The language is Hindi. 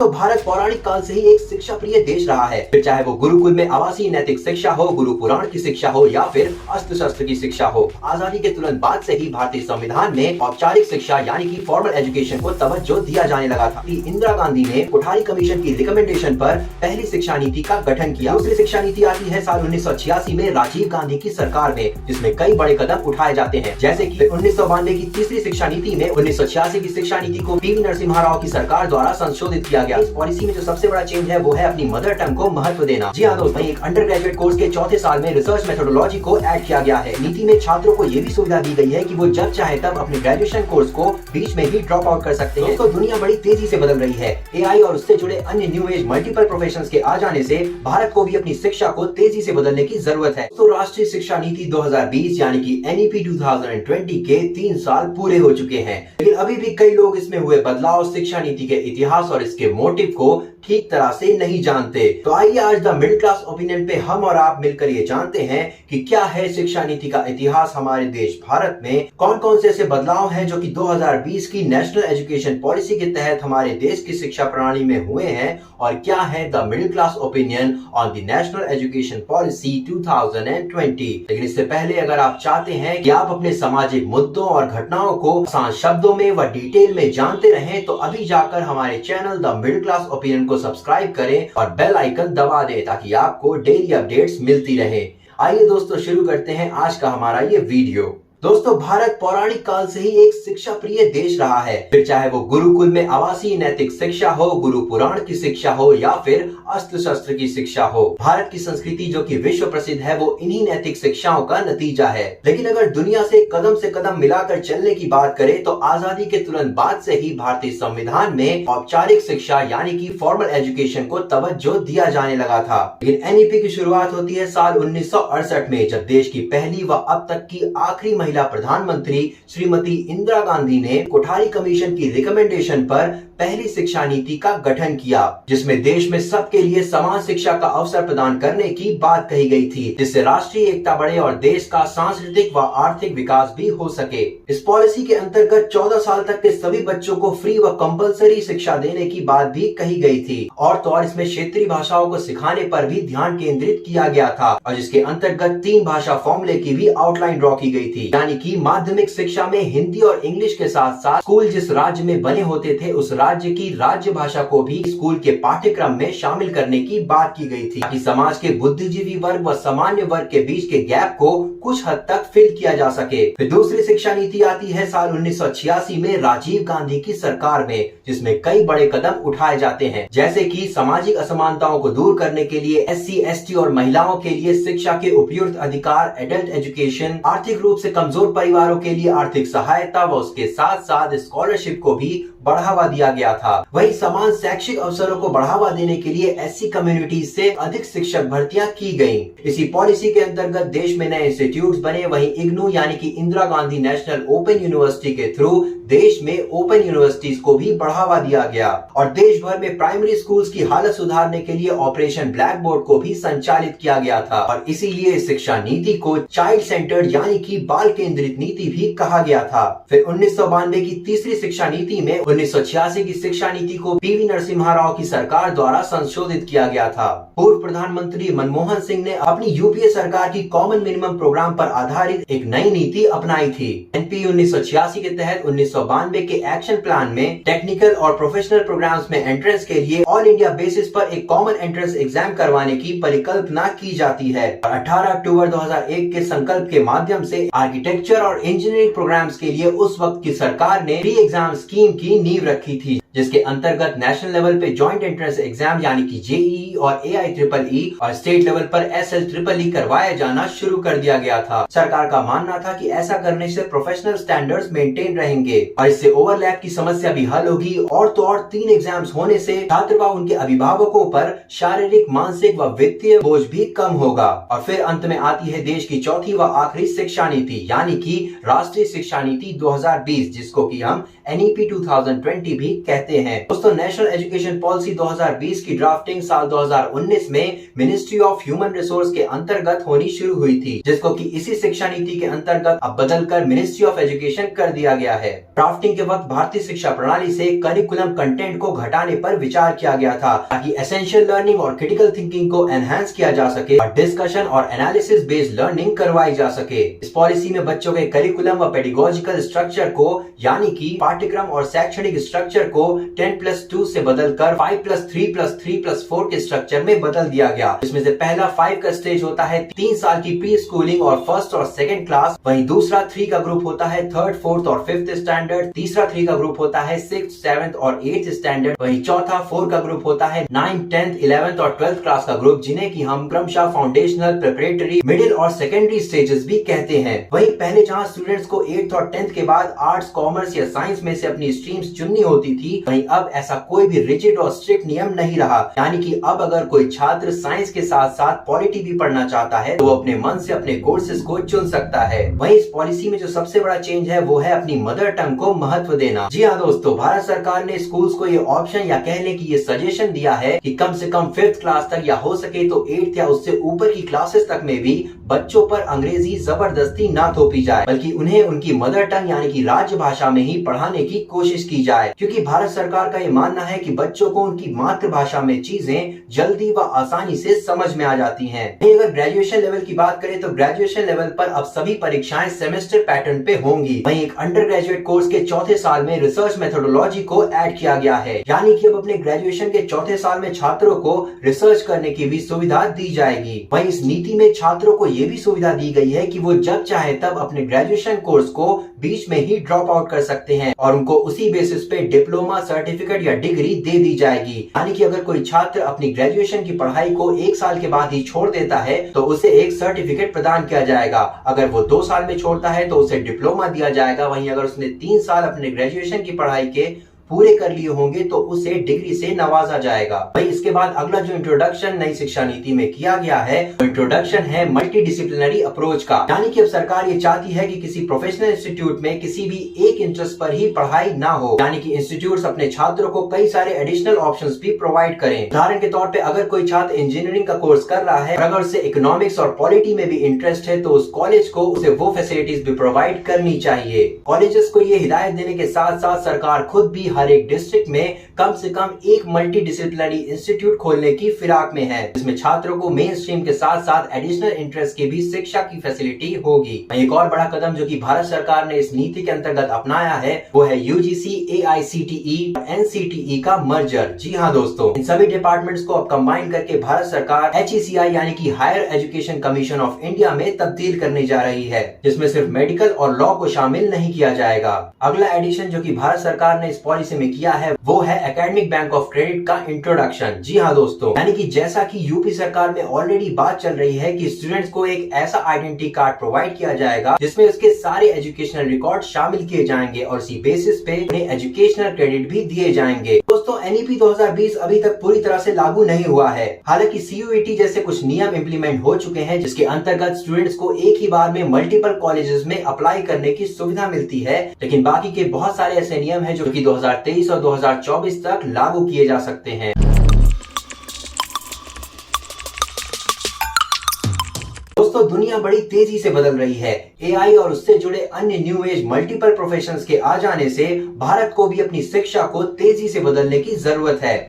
तो भारत पौराणिक काल से ही एक शिक्षा प्रिय देश रहा है। फिर चाहे वो गुरुकुल में आवासीय नैतिक शिक्षा हो, गुरु पुराण की शिक्षा हो या फिर अस्त्र शस्त्र की शिक्षा हो। आजादी के तुरंत बाद से ही भारतीय संविधान में औपचारिक शिक्षा यानी कि फॉर्मल एजुकेशन को तवज्जो दिया जाने लगा था। इंदिरा गांधी ने कोठारी कमीशन की रिकमेंडेशन पर पहली शिक्षा नीति का गठन किया। दूसरी शिक्षा नीति आती है साल 1986 में राजीव गांधी की सरकार में, जिसमें कई बड़े कदम उठाए जाते हैं, जैसे कि 1992 की तीसरी शिक्षा नीति में 1986 की शिक्षा नीति को पीवी नरसिम्हा राव की सरकार द्वारा संशोधित किया। इस पॉलिसी में जो सबसे बड़ा चेंज है वो है अपनी मदर टंग को महत्व देना। जी हाँ दोस्तों, एक अंडर ग्रेजुएट कोर्स के चौथे साल में रिसर्च मेथोडोलॉजी को ऐड किया गया है। नीति में छात्रों को ये भी सुविधा दी गई है कि वो जब चाहे तब अपने ग्रेजुएशन कोर्स को बीच में ही ड्रॉप आउट कर सकते हैं। दोस्तों, दुनिया बड़ी तेजी से बदल रही है। एआई और उससे जुड़े अन्य न्यू एज मल्टीपल प्रोफेशंस के आ जाने से भारत को भी अपनी शिक्षा को तेजी से बदलने की जरूरत है। तो राष्ट्रीय शिक्षा नीति 2020 यानी कि एनईपी 2020 के 3 साल पूरे हो चुके हैं, लेकिन अभी भी कई लोग इसमें हुए बदलाव, शिक्षा नीति के इतिहास और इसके मोटिव को ठीक तरह से नहीं जानते। तो आइए आज द मिडिल क्लास ओपिनियन पे हम और आप मिलकर ये जानते हैं कि क्या है शिक्षा नीति का इतिहास हमारे देश भारत में, कौन कौन से ऐसे बदलाव हैं जो कि 2020 की नेशनल एजुकेशन पॉलिसी के तहत हमारे देश की शिक्षा प्रणाली में हुए हैं, और क्या है the middle class opinion on the national education policy 2020। लेकिन इससे पहले अगर आप चाहते हैं कि आप अपने सामाजिक मुद्दों और घटनाओं को आसान शब्दों में व डिटेल में जानते रहें, तो अभी जाकर हमारे channel the middle class opinion को सब्सक्राइब करें और बेल आइकन दबा दें ताकि आपको डेली अपडेट्स मिलती रहे। आइए दोस्तों, शुरू करते हैं आज का हमारा ये वीडियो। दोस्तों, भारत पौराणिक काल से ही एक शिक्षा प्रिय देश रहा है। फिर चाहे वो गुरुकुल में आवासीय नैतिक शिक्षा हो, गुरु पुराण की शिक्षा हो या फिर अस्त्र शस्त्र की शिक्षा हो, भारत की संस्कृति जो कि विश्व प्रसिद्ध है वो इन्हीं नैतिक शिक्षाओं का नतीजा है। लेकिन अगर दुनिया से कदम मिलाकर चलने की बात करें तो आजादी के तुरंत बाद से ही भारतीय संविधान में औपचारिक शिक्षा यानी कि फॉर्मल एजुकेशन को तवज्जो दिया जाने लगा था। लेकिन एनईपी की शुरुआत होती है साल 1968 में, जब देश की पहली व अब तक की आखिरी महिला प्रधानमंत्री श्रीमती इंदिरा गांधी ने कोठारी कमीशन की रिकमेंडेशन पर पहली शिक्षा नीति का गठन किया, जिसमें देश में सबके लिए समान शिक्षा का अवसर प्रदान करने की बात कही गई थी, जिससे राष्ट्रीय एकता बढ़े और देश का सांस्कृतिक व आर्थिक विकास भी हो सके। इस पॉलिसी के अंतर्गत 14 साल तक के सभी बच्चों को फ्री व कंपलसरी शिक्षा देने की बात भी कही गई थी, और तो और इसमें क्षेत्रीय भाषाओं को सिखाने पर भी ध्यान केंद्रित किया गया था, और जिसके अंतर्गत 3 भाषा फॉर्मूले की भी आउटलाइन ड्रॉ की गई थी, यानी कि माध्यमिक शिक्षा में हिंदी और इंग्लिश के साथ साथ स्कूल जिस राज्य में बने होते थे उस राज्य की राज्य भाषा को भी स्कूल के पाठ्यक्रम में शामिल करने की बात की गई थी, ताकि समाज के बुद्धिजीवी वर्ग व सामान्य वर्ग के बीच के गैप को कुछ हद तक फिल किया जा सके। फिर दूसरी शिक्षा नीति आती है साल 1986 में राजीव गांधी की सरकार में, जिसमें कई बड़े कदम उठाए जाते हैं, जैसे कि सामाजिक असमानताओं को दूर करने के लिए SC, ST और महिलाओं के लिए शिक्षा के उपयुक्त अधिकार, एडल्ट एजुकेशन, आर्थिक रूप से कमजोर परिवारों के लिए आर्थिक सहायता व उसके साथ साथ स्कॉलरशिप को भी बढ़ावा दिया गया था। वही समान शैक्षिक अवसरों को बढ़ावा देने के लिए SC कम्युनिटी से अधिक शिक्षक भर्तियां की गयी। इसी पॉलिसी के अंतर्गत देश में नए इंस्टीट्यूट बने। वही इग्नू यानी कि Indira Gandhi national open university के थ्रू देश में ओपन यूनिवर्सिटीज को भी बढ़ावा दिया गया, और देश भर में प्राइमरी स्कूल्स की हालत सुधारने के लिए ऑपरेशन ब्लैक बोर्ड को भी संचालित किया गया था, और इसीलिए शिक्षा नीति को चाइल्ड सेंटर्ड यानी कि बाल केंद्रित नीति भी कहा गया था। फिर 1992 की तीसरी शिक्षा नीति में 1986 की शिक्षा नीति को पीवी नरसिम्हा राव की सरकार द्वारा संशोधित किया गया था। पूर्व प्रधानमंत्री मनमोहन सिंह ने अपनी यूपीए सरकार की कॉमन मिनिमम प्रोग्राम पर आधारित एक नई नीति अपनाई थी। एनपी 1986 के तहत 1992 के एक्शन प्लान में टेक्निकल और प्रोफेशनल प्रोग्राम्स में एंट्रेंस के लिए ऑल इंडिया बेसिस पर एक कॉमन एंट्रेंस एग्जाम करवाने की परिकल्पना की जाती है। 18 अक्टूबर 2001 के संकल्प के माध्यम से आर्किटेक्चर और इंजीनियरिंग प्रोग्राम्स के लिए उस वक्त की सरकार ने प्री एग्जाम स्कीम की नींव रखी थी, जिसके अंतर्गत नेशनल लेवल पे जॉइंट एंट्रेंस एग्जाम यानी कि जेईई और AIEEE और स्टेट लेवल पर SLEEE करवाया जाना शुरू कर दिया गया था। सरकार का मानना था कि ऐसा करने से प्रोफेशनल स्टैंडर्ड्स मेंटेन रहेंगे और इससे ओवरलैप की समस्या भी हल होगी, और तो और 3 एग्जाम्स होने से छात्र व उनके अभिभावकों पर शारीरिक, मानसिक व वित्तीय बोझ भी कम होगा। और फिर अंत में आती है देश की चौथी व आखिरी शिक्षा नीति यानी कि राष्ट्रीय शिक्षा नीति 2020, जिसको कि हम NEP 2020 भी कहते कहते हैं। दोस्तों, नेशनल एजुकेशन पॉलिसी 2020 की ड्राफ्टिंग साल 2019 में मिनिस्ट्री ऑफ ह्यूमन रिसोर्स के अंतर्गत होनी शुरू हुई थी, जिसको कि इसी शिक्षा नीति के अंतर्गत अब बदलकर मिनिस्ट्री ऑफ एजुकेशन कर दिया गया है। ड्राफ्टिंग के वक्त भारतीय शिक्षा प्रणाली से करिकुलम कंटेंट को घटाने पर विचार किया गया था, ताकि एसेंशियल लर्निंग और क्रिटिकल थिंकिंग को एनहांस किया जा सके और डिस्कशन और एनालिसिस बेस्ड लर्निंग करवाई जा सके। इस पॉलिसी में बच्चों के करिकुलम व पेडागोजिकल स्ट्रक्चर को, यानी कि पाठ्यक्रम और शैक्षणिक स्ट्रक्चर को 10+2 से बदलकर 5+3+3+4 के स्ट्रक्चर में बदल दिया गया। इसमें से पहला 5 का स्टेज होता है 3 साल की प्री स्कूलिंग और फर्स्ट और सेकंड क्लास, वहीं दूसरा 3 का ग्रुप होता है 3rd, 4th और 5th स्टैंडर्ड, तीसरा 3 का ग्रुप होता है 6th, 7th और 8th स्टैंडर्ड, वहीं चौथा 4 का ग्रुप होता है 9th, 10th, 11th और 12th क्लास का ग्रुप, जिन्हें कि हम क्रमशः फाउंडेशनल, प्रिपरेटरी, मिडिल और सेकेंडरी स्टेजेस भी कहते हैं। वहीं पहले जहां स्टूडेंट्स को 8th और 10th के बाद आर्ट्स, कॉमर्स या साइंस में से अपनी स्ट्रीम्स चुननी होती थी, वहीं अब ऐसा कोई भी रिजिड और स्ट्रिक्ट नियम नहीं रहा। यानी कि अब अगर कोई छात्र साइंस के साथ साथ पॉलिटी भी पढ़ना चाहता है तो वो अपने मन से अपने कोर्सेज को चुन सकता है। वहीं इस पॉलिसी में जो सबसे बड़ा चेंज है वो है अपनी मदर टंग को महत्व देना। जी हाँ दोस्तों, भारत सरकार ने स्कूल्स को ये ऑप्शन या कहने की ये सजेशन दिया है कि कम से कम 5th क्लास तक या हो सके तो 8th या उससे ऊपर की क्लासेस तक में भी बच्चों पर अंग्रेजी जबरदस्ती ना थोपी जाए, बल्कि उन्हें उनकी मदर टंग यानी कि राज्य भाषा में ही पढ़ाने की कोशिश की जाए। क्योंकि भारत सरकार का ये मानना है कि बच्चों को उनकी मातृभाषा में चीजें जल्दी व आसानी से समझ में आ जाती हैं। अगर ग्रेजुएशन लेवल की बात करें तो ग्रेजुएशन लेवल पर अब सभी परीक्षाएं सेमेस्टर पैटर्न पे होंगी। वहीं एक अंडर ग्रेजुएट कोर्स के चौथे साल में रिसर्च मेथोडोलॉजी को ऐड किया गया है, यानी कि अब अपने ग्रेजुएशन के चौथे साल में छात्रों को रिसर्च करने की भी सुविधा दी जाएगी। वहीं इस नीति में छात्रों को ये भी सुविधा दी गई है कि वो जब चाहे तब अपने ग्रेजुएशन कोर्स को बीच में ही ड्रॉप आउट कर सकते हैं और उनको उसी बेसिस पे डिप्लोमा, सर्टिफिकेट या डिग्री दे दी जाएगी। यानी कि अगर कोई छात्र अपनी ग्रेजुएशन की पढ़ाई को 1 साल के बाद ही छोड़ देता है तो उसे एक सर्टिफिकेट प्रदान किया जाएगा। अगर वो 2 साल में छोड़ता है तो उसे डिप्लोमा दिया जाएगा। वहीं अगर उसने 3 साल अपने ग्रेजुएशन की पढ़ाई के पूरे कर लिए होंगे तो उसे डिग्री से नवाजा जाएगा। भाई इसके बाद अगला जो इंट्रोडक्शन नई शिक्षा नीति में किया गया है वो इंट्रोडक्शन है मल्टी डिसिप्लिनरी अप्रोच का। यानी कि अब सरकार ये चाहती है कि किसी प्रोफेशनल इंस्टीट्यूट में किसी भी एक इंटरेस्ट पर ही पढ़ाई ना हो, यानी कि इंस्टीट्यूट्स अपने छात्रों को कई सारे एडिशनल ऑप्शंस भी प्रोवाइड करें। उदाहरण के तौर पे अगर कोई छात्र इंजीनियरिंग का कोर्स कर रहा है और अगर उसे इकोनॉमिक्स और पॉलिटी में भी इंटरेस्ट है तो उस कॉलेज को उसे वो फैसिलिटीज भी प्रोवाइड करनी चाहिए। कॉलेजेस को ये हिदायत देने के साथ साथ सरकार खुद भी हर एक डिस्ट्रिक्ट में कम से कम एक मल्टी डिसिप्लिनरी इंस्टीट्यूट खोलने की फिराक में है, जिसमें छात्रों को मेन स्ट्रीम के साथ साथ एडिशनल इंटरेस्ट की भी शिक्षा की फैसिलिटी होगी। एक और बड़ा कदम जो कि भारत सरकार ने इस नीति के अंतर्गत अपनाया है वो है यूजीसी, AICTE और NCTE का मर्जर। जी हाँ दोस्तों, इन सभी डिपार्टमेंट्स को अब कंबाइन करके भारत सरकार HECI यानी कि higher education commission of India में तब्दील करने जा रही है, जिसमें सिर्फ मेडिकल और लॉ को शामिल नहीं किया जाएगा। अगला एडिशन जो कि भारत सरकार ने इस पॉलिसी में किया है वो है एकेडमिक बैंक ऑफ क्रेडिट का इंट्रोडक्शन। जी हाँ दोस्तों, यानी कि जैसा कि यूपी सरकार में ऑलरेडी बात चल रही है कि स्टूडेंट्स को एक ऐसा आइडेंटिटी कार्ड प्रोवाइड किया जाएगा जिसमें उसके सारे एजुकेशनल रिकॉर्ड शामिल किए जाएंगे और इसी बेसिस पे उन्हें एजुकेशनल क्रेडिट भी दिए जाएंगे। दोस्तों, NEP 2020 अभी तक पूरी तरह से लागू नहीं हुआ है। हालांकि CUET जैसे कुछ नियम इम्प्लीमेंट हो चुके हैं जिसके अंतर्गत स्टूडेंट्स को एक ही बार में मल्टीपल कॉलेजेस में अप्लाई करने की सुविधा मिलती है, लेकिन बाकी के बहुत सारे ऐसे नियम हैं जो कि 2023 और 2024 तक लागू किए जा सकते हैं। दोस्तों, दुनिया बड़ी तेजी से बदल रही है। AI और उससे जुड़े अन्य न्यू एज मल्टीपल प्रोफेशंस के आ जाने से भारत को भी अपनी शिक्षा को तेजी से बदलने की जरूरत है।